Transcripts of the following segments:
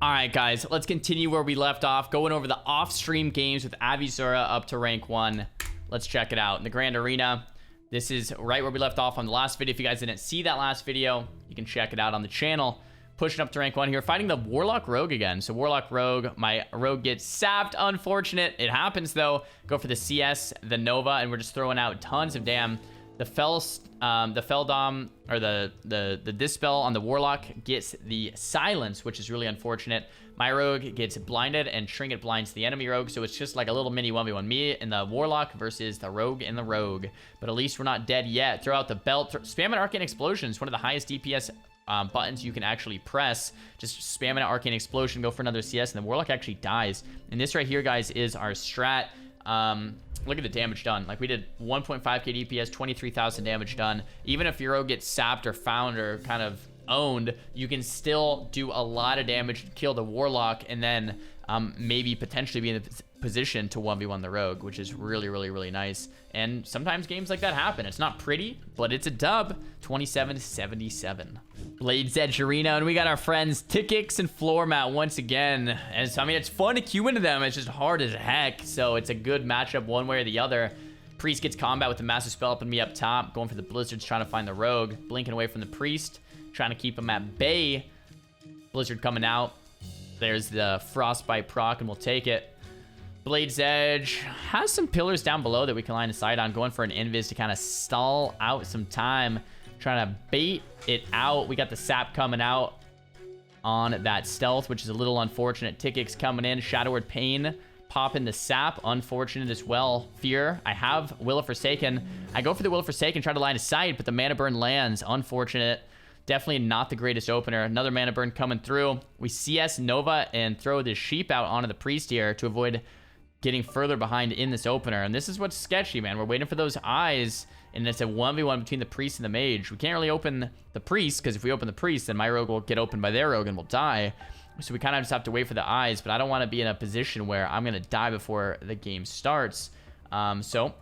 All right, guys, let's continue where we left off, going over the off-stream games with Avisura up to rank 1. Let's check it out. In the Grand Arena, this is right where we left off on the last video. If you guys didn't see that last video, you can check it out on the channel. Pushing up to rank 1 here, fighting the Warlock Rogue again. So Warlock Rogue, my Rogue gets sapped. Unfortunate. It happens, though. Go for the CS, the Nova, and we're just throwing out tons of damn. The Feldom, or the Dispel on the Warlock gets the Silence, which is really unfortunate. My Rogue gets blinded, and Trinket blinds the enemy Rogue, so it's just like a little mini 1v1. Me and the Warlock versus the Rogue and the Rogue. But at least we're not dead yet. Throw out the belt. Spam an Arcane Explosion. It's one of the highest DPS buttons you can actually press. Just spam an Arcane Explosion, go for another CS, and the Warlock actually dies. And this right here, guys, is our strat. Look at the damage done. Like, we did 1.5k DPS, 23,000 damage done. Even if your Rogue gets sapped or found or kind of owned, you can still do a lot of damage to kill the Warlock, and then maybe potentially be in the position to 1v1 the Rogue, which is really, really, really nice. And sometimes games like that happen. It's not pretty, but it's a dub. 27-77. Blade's Edge Arena, and we got our friends Tickix and Floormat once again. And so, I mean, it's fun to queue into them. It's just hard as heck, so it's a good matchup one way or the other. Priest gets combat with the Massive Spell up and me up top. Going for the Blizzards, trying to find the Rogue. Blinking away from the Priest. Trying to keep him at bay. Blizzard coming out. There's the Frostbite proc, and we'll take it. Blade's Edge has some pillars down below that we can line of sight on. Going for an invis to kind of stall out some time. Trying to bait it out. We got the sap coming out on that stealth, which is a little unfortunate. Tickix coming in. Shadowward Pain popping the sap. Unfortunate as well. Fear. I have Will of Forsaken. I go for the Will of Forsaken, try to line of sight, but the Mana Burn lands. Unfortunate. Definitely not the greatest opener. Another Mana Burn coming through. We CS Nova and throw this Sheep out onto the Priest here to avoid getting further behind in this opener. And this is what's sketchy, man. We're waiting for those eyes, and it's a 1v1 between the Priest and the Mage. We can't really open the Priest, because if we open the Priest, then my Rogue will get opened by their Rogue and will die. So we kind of just have to wait for the eyes, but I don't want to be in a position where I'm going to die before the game starts. So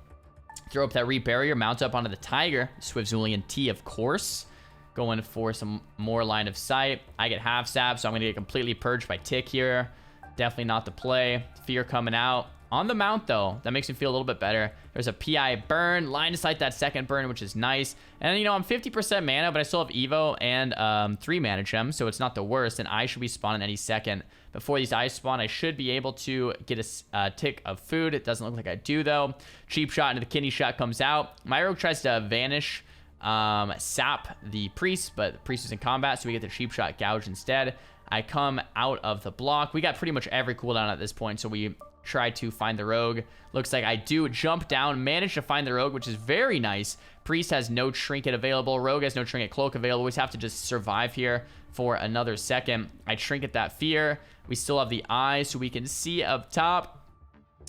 throw up that Reap Barrier, mount up onto the Tiger. Swivzulian T, of course. Going for some more line of sight. I get half sap, so I'm going to get completely purged by Tick here. Definitely not the play. Fear coming out. On the mount, though, that makes me feel a little bit better. There's a PI burn. Line of sight that second burn, which is nice. And, you know, I'm 50% mana, but I still have Evo and 3 mana gems, so it's not the worst. And I should be spawning any second. Before these eyes spawn, I should be able to get a tick of food. It doesn't look like I do, though. Cheap shot into the kidney shot comes out. My Rogue tries to vanish, sap the Priest, but the Priest is in combat, so we get the cheap shot gouge instead. I come out of the block. We got pretty much every cooldown at this point, so we try to find the Rogue. Looks like I do jump down, manage to find the Rogue, which is very nice. Priest has no Trinket available. Rogue has no Trinket Cloak available. We just have to just survive here for another second. I Trinket that Fear. We still have the eye, so we can see up top.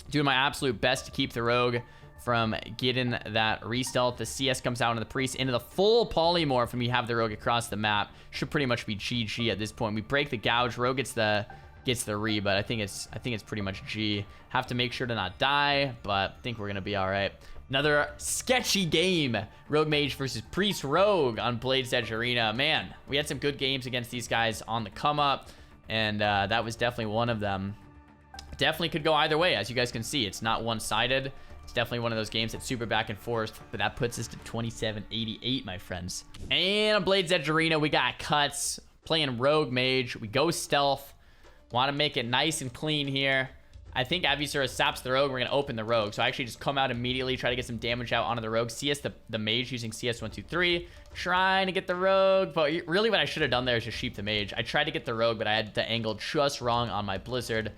Doing my absolute best to keep the Rogue from getting that re-stealth. The CS comes out on the Priest into the full polymorph, and we have the Rogue across the map. Should pretty much be GG at this point. We break the gouge. Rogue gets the re, but I think it's pretty much G. Have to make sure to not die, but I think we're gonna be all right. Another sketchy game. Rogue Mage versus Priest Rogue on Blade's Edge Arena. Man, we had some good games against these guys on the come up, and that was definitely one of them. Definitely could go either way, as you guys can see. It's not one-sided. It's definitely one of those games that's super back and forth, but that puts us to 27-88, my friends. And on Blade's Edge Arena, we got cuts. Playing Rogue Mage. We go stealth. Want to make it nice and clean here. I think Avisura saps the Rogue. We're going to open the Rogue. So I actually just come out immediately, try to get some damage out onto the Rogue. CS the Mage using CS123. Trying to get the Rogue. But really what I should have done there is just sheep the Mage. I tried to get the Rogue, but I had the angle just wrong on my Blizzard.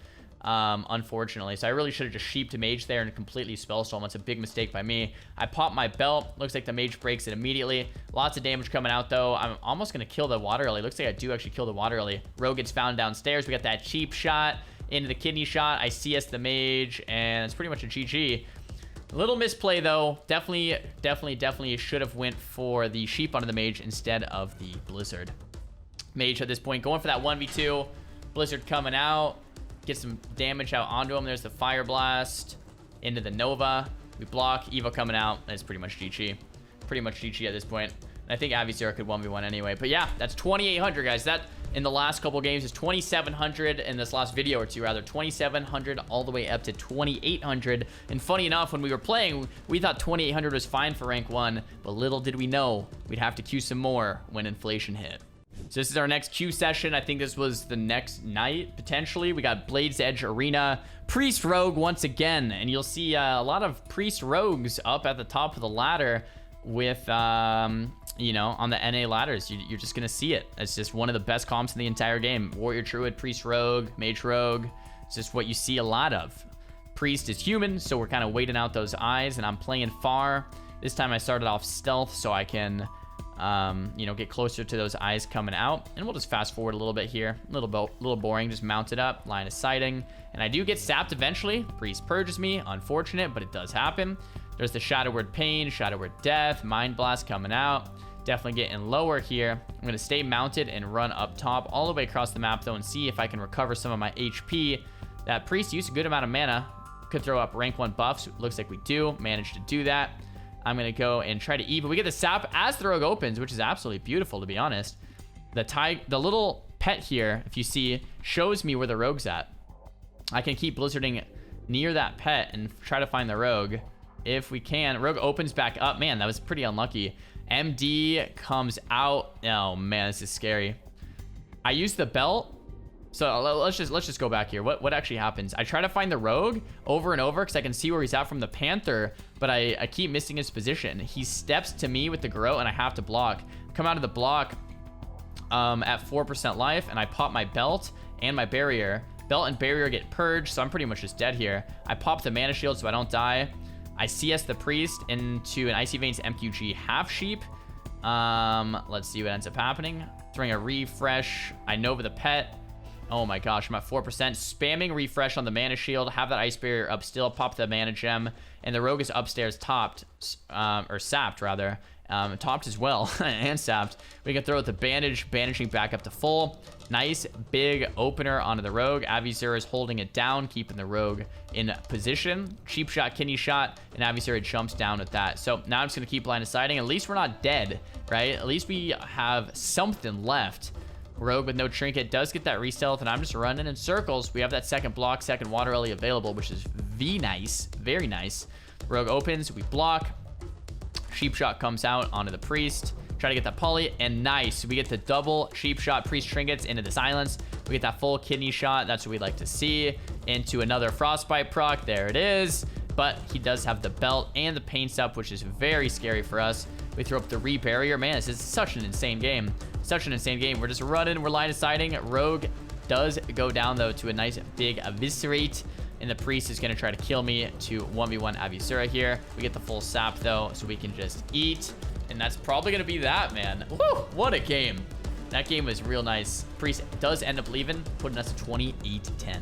Unfortunately, so I really should have just sheeped a Mage there and completely spellstorm. That's a big mistake by me. I pop my belt. Looks like the Mage breaks it immediately. Lots of damage coming out, though. I'm almost gonna kill the Water Lily. Looks like I do actually kill the Water Lily. Rogue gets found downstairs. We got that cheap shot into the kidney shot. I CS the Mage, and it's pretty much a GG. A little misplay, though. Definitely should have went for the sheep onto the Mage instead of the Blizzard. Mage at this point going for that 1v2. Blizzard coming out. Get some damage out onto him. There's the Fire Blast into the Nova. We block. Evo coming out. That's pretty much GG. Pretty much GG at this point. And I think Avisura could 1v1 anyway. But yeah, that's 2,800, guys. That in the last couple games is 2,700 in this last video or two, rather 2,700 all the way up to 2,800. And funny enough, when we were playing, we thought 2,800 was fine for rank 1, but little did we know we'd have to queue some more when inflation hit. So this is our next queue session. I think this was the next night, potentially. We got Blade's Edge Arena, Priest Rogue once again, and you'll see a lot of Priest Rogues up at the top of the ladder with, you know, on the NA ladders. You're just gonna see it. It's just one of the best comps in the entire game. Warrior Druid, Priest Rogue, Mage Rogue. It's just what you see a lot of. Priest is human, so we're kind of waiting out those eyes, and I'm playing far. This time I started off stealth so I can, you know, get closer to those eyes coming out. And we'll just fast forward a little bit here. A little boring, just mount it up, line of sighting. And I do get sapped eventually. Priest purges me, unfortunate, but it does happen. There's the Shadow Word Pain, Shadow Word Death, Mind Blast coming out. Definitely getting lower here. I'm going to stay mounted and run up top all the way across the map, though, and see if I can recover some of my HP. That Priest used a good amount of mana. Could throw up rank 1 buffs. Looks like we do. Managed to do that. I'm going to go and try to but we get the sap as the rogue opens, which is absolutely beautiful, to be honest. The little pet here, if you see, shows me where the rogue's at. I can keep blizzarding near that pet and try to find the rogue. If we can. Rogue opens back up. Man, that was pretty unlucky. MD comes out. Oh man, this is scary. I used the belt. So let's just go back here. What actually happens? I try to find the rogue over and over because I can see where he's at from the panther, but I keep missing his position. He steps to me with the garrote and I have to block. Come out of the block at 4% life, and I pop my belt and my barrier. Belt and barrier get purged, so I'm pretty much just dead here. I pop the mana shield so I don't die. I CS the priest into an Icy Veins MQG half sheep. Let's see what ends up happening. Throwing a refresh. I Nova the pet. Oh my gosh, I'm at 4%. Spamming refresh on the mana shield. Have that ice barrier up still. Pop the mana gem. And the rogue is upstairs topped. Or sapped, rather. Topped as well. And sapped. We can throw out the bandage. Bandaging back up to full. Nice big opener onto the rogue. Avisura is holding it down, keeping the rogue in position. Cheap shot, kidney shot, and Avisura jumps down with that. So now I'm just going to keep line of sighting. At least we're not dead, right? At least we have something left. Rogue with no trinket does get that re-stealth, and I'm just running in circles. We have that second block, second water lily available, which is nice, very nice. Rogue opens, we block. Sheep shot comes out onto the priest. Try to get that poly, and nice. We get the double sheep shot priest trinkets into the silence. We get that full kidney shot. That's what we'd like to see. Into another frostbite proc. There it is. But he does have the belt and the pain stuff, which is very scary for us. We throw up the re-barrier. Man, this is such an insane game. Such an insane game. We're just running. We're line of sighting. Rogue does go down, though, to a nice big eviscerate. And the priest is going to try to kill me to 1v1 Avisura here. We get the full sap, though, so we can just eat. And that's probably going to be that, man. Woo, what a game. That game was real nice. Priest does end up leaving, putting us at 28-10.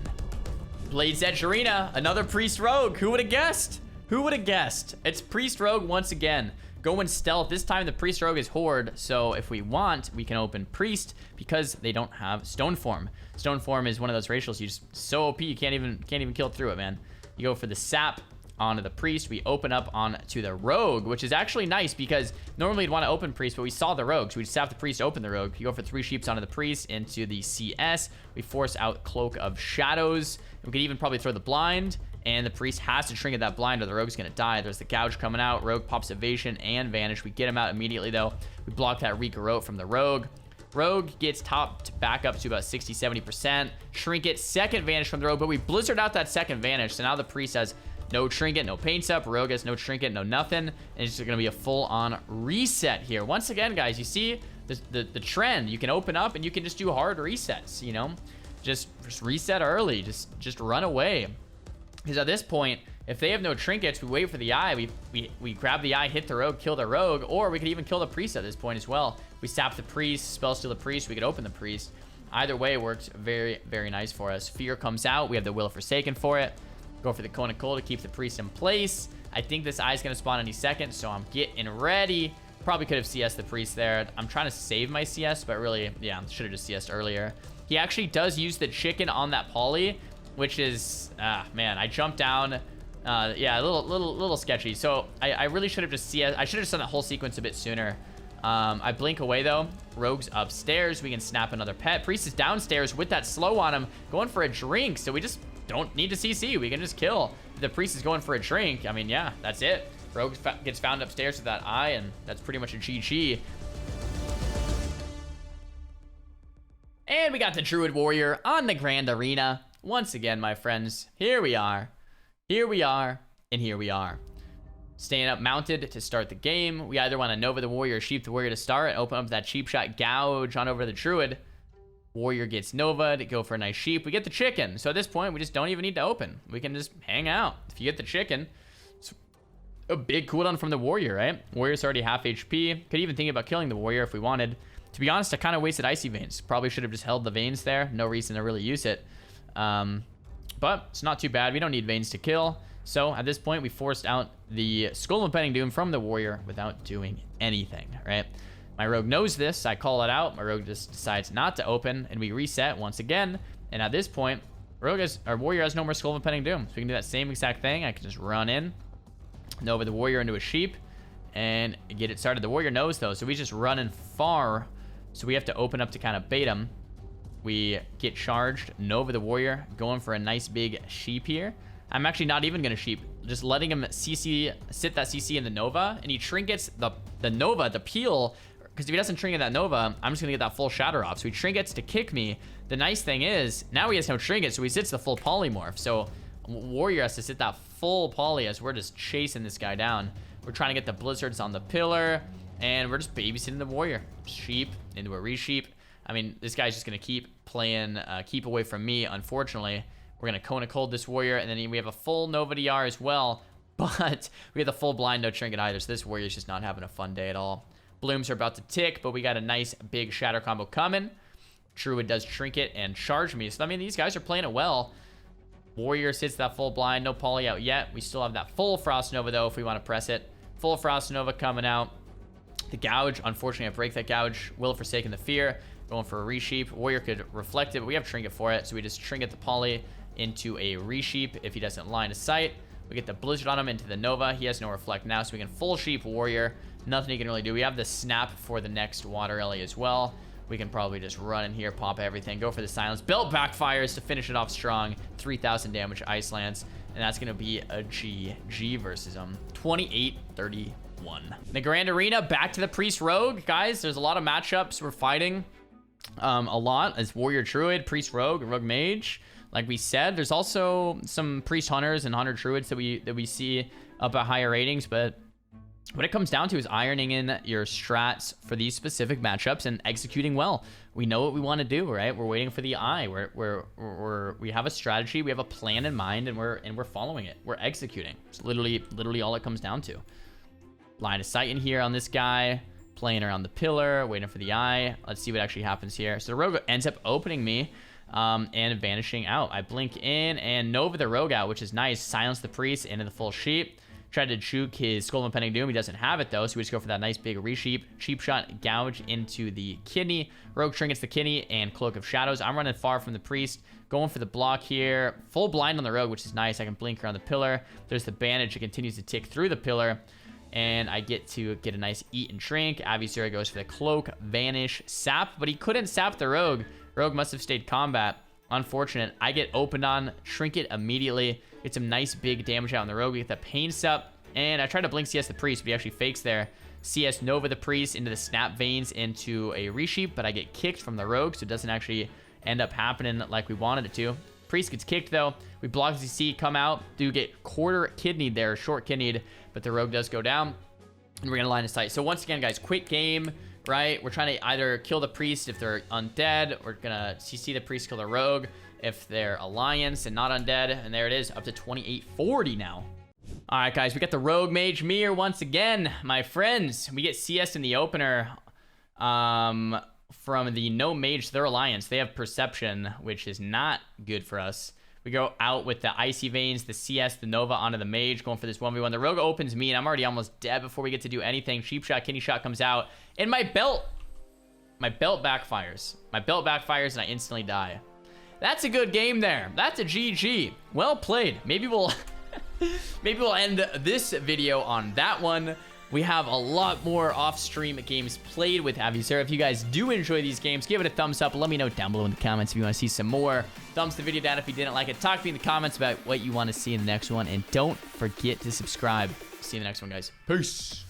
Blade's Edge Arena, another Priest Rogue. Who would have guessed? Who would have guessed? It's Priest Rogue once again. Going stealth. This time the Priest Rogue is Horde, so if we want, we can open Priest because they don't have Stone Form. Stone Form is one of those racials you just so OP you can't even kill through it, man. You go for the sap onto the priest. We open up onto the rogue, which is actually nice because normally you'd want to open priest, but we saw the rogue, so we just have the priest open the rogue. You go for 3 sheeps onto the priest into the CS. We force out Cloak of Shadows. We could even probably throw the blind, and the priest has to trinket that blind or the rogue's gonna die. There's the gouge coming out. Rogue pops evasion and vanish. We get him out immediately, though. We block that regarrote from the rogue. Rogue gets topped back up to about 60-70%. Trinket, second vanish from the rogue, but we blizzard out that second vanish, so now the priest has no trinket, no paint up. Rogue has no trinket, no nothing. And it's just going to be a full-on reset here. Once again, guys, you see the trend. You can open up and you can just do hard resets, you know? Just reset early. Just run away. Because at this point, if they have no trinkets, we wait for the eye. We grab the eye, hit the rogue, kill the rogue. Or we could even kill the priest at this point as well. We sap the priest, spell steal the priest. We could open the priest. Either way works very, very nice for us. Fear comes out. We have the Will of Forsaken for it. Go for the Cone of Cold to keep the priest in place. I think this eye is going to spawn any second, so I'm getting ready. Probably could have CS'd the priest there. I'm trying to save my CS, but really, yeah, should have just CS'd earlier. He actually does use the chicken on that poly, which is, man, I jumped down. Yeah, a little sketchy. So I really should have just CS. I should have just done that whole sequence a bit sooner. I blink away though. Rogue's upstairs. We can snap another pet. Priest is downstairs with that slow on him, going for a drink. So we just don't need to CC. We can just kill. The Priest is going for a drink. I mean, yeah, that's it. Rogue gets found upstairs with that eye, and that's pretty much a GG. And we got the Druid Warrior on the Grand Arena. Once again, my friends, here we are. Here we are, and here we are. Staying up mounted to start the game. We either want to Nova the Warrior or Sheep the Warrior to start. Open up that cheap shot, gouge on over the Druid. Warrior gets Nova to go for a nice sheep. We get the chicken. So at this point, we just don't even need to open. We can just hang out. If you get the chicken, it's a big cooldown from the Warrior, right? Warrior's already half HP. Could even think about killing the Warrior if we wanted. To be honest, I kind of wasted Icy Veins. Probably should have just held the Veins there. No reason to really use it. But it's not too bad. We don't need Veins to kill. So at this point, we forced out the Skull of Impending Doom from the Warrior without doing anything, right? My Rogue knows this. I call it out. My Rogue just decides not to open, and we reset once again. And at this point, our Warrior has no more Skull of Impending Doom. So we can do that same exact thing. I can just run in, Nova the Warrior into a sheep, and get it started. The Warrior knows, though, so we just run in far. So we have to open up to kind of bait him. We get charged. Nova the Warrior going for a nice big sheep here. I'm actually not even going to sheep. Just letting him CC, sit that CC in the Nova. And he trinkets the Nova, the peel. Because if he doesn't trinket that Nova, I'm just going to get that full shatter off. So he trinkets to kick me. The nice thing is, now he has no trinket. So he sits the full polymorph. So Warrior has to sit that full poly as we're just chasing this guy down. We're trying to get the Blizzards on the pillar. And we're just babysitting the Warrior. Sheep into a resheep. I mean, this guy's just going to keep playing, keep away from me, unfortunately. We're going to Kona Cold this Warrior, and then we have a full Nova DR as well, but we have the full blind, no trinket either, so this Warrior's just not having a fun day at all. Blooms are about to tick, but we got a nice big shatter combo coming. Druid does trinket and charge me, so I mean, these guys are playing it well. Warrior sits that full blind, no poly out yet. We still have that full Frost Nova, though, if we want to press it. Full Frost Nova coming out. The gouge, unfortunately, I break that gouge. Will Forsaken the Fear, going for a resheep. Warrior could reflect it, but we have trinket for it, so we just trinket the poly into a resheep if he doesn't line of sight. We get the Blizzard on him into the Nova. He has no reflect now, so we can full sheep Warrior. Nothing he can really do. We have the snap for the next Water Ellie as well. We can probably just run in here, pop everything, go for the silence. Belt backfires to finish it off strong. 3,000 damage Ice Lance, and that's going to be a GG versus him. 28-31. The Grand Arena, back to the Priest Rogue. Guys, there's a lot of matchups we're fighting. A lot as Warrior Druid, Priest Rogue, Rogue Mage. Like we said, there's also some Priest Hunters and Hunter Druids that we see up at higher ratings, but what it comes down to is ironing in your strats for these specific matchups and executing well. We know what we want to do, right? We're waiting for the eye. We have a strategy, we have a plan in mind, and we're following it. We're executing. It's literally all it comes down to. Line of sight in here on this guy, playing around the pillar, waiting for the eye. Let's see what actually happens here. So the Rogue ends up opening me. And vanishing out. I blink in and Nova the Rogue out, which is nice. Silence the Priest into the full sheep. Tried to juke his Skull of Impending Doom. He doesn't have it though, so we just go for that nice big resheep. Cheap shot, gouge into the kidney. Rogue trinkets the kidney and Cloak of Shadows. I'm running far from the Priest. Going for the block here. Full blind on the Rogue, which is nice. I can blink around the pillar. There's the bandage. It continues to tick through the pillar. And I get to get a nice eat and drink. Avisura goes for the Cloak, Vanish, Sap, but he couldn't sap the Rogue. Rogue must have stayed combat. Unfortunate. I get opened on, trinket immediately. Get some nice big damage out on the Rogue. We get the Pain Sup, and I try to blink CS the Priest, but he actually fakes there. CS Nova the Priest into the Snap Veins into a resheep, but I get kicked from the Rogue, so it doesn't actually end up happening like we wanted it to. Priest gets kicked though. We block as you see come out. Do get quarter kidneyed there, short kidneyed, but the Rogue does go down, and we're gonna line of sight. So once again, guys, quick game. Right, we're trying to either kill the Priest if they're undead. We're gonna CC the Priest, kill the Rogue if they're Alliance and not undead. And there it is, up to 2840 now. All right, guys, we got the Rogue Mage Mir once again, my friends. We get CS in the opener from the No Mage, their Alliance. They have Perception, which is not good for us. We go out with the Icy Veins, the CS, the Nova onto the Mage, going for this 1v1. The Rogue opens me, and I'm already almost dead before we get to do anything. Cheap shot, kidney shot comes out, and my belt backfires. My belt backfires, and I instantly die. That's a good game there. That's a GG. Well played. Maybe we'll end this video on that one. we have a lot more off-stream games played with Xaryu. If you guys do enjoy these games, give it a thumbs up. Let me know down below in the comments if you want to see some more. Thumbs the video down if you didn't like it. Talk to me in the comments about what you want to see in the next one. And don't forget to subscribe. See you in the next one, guys. Peace.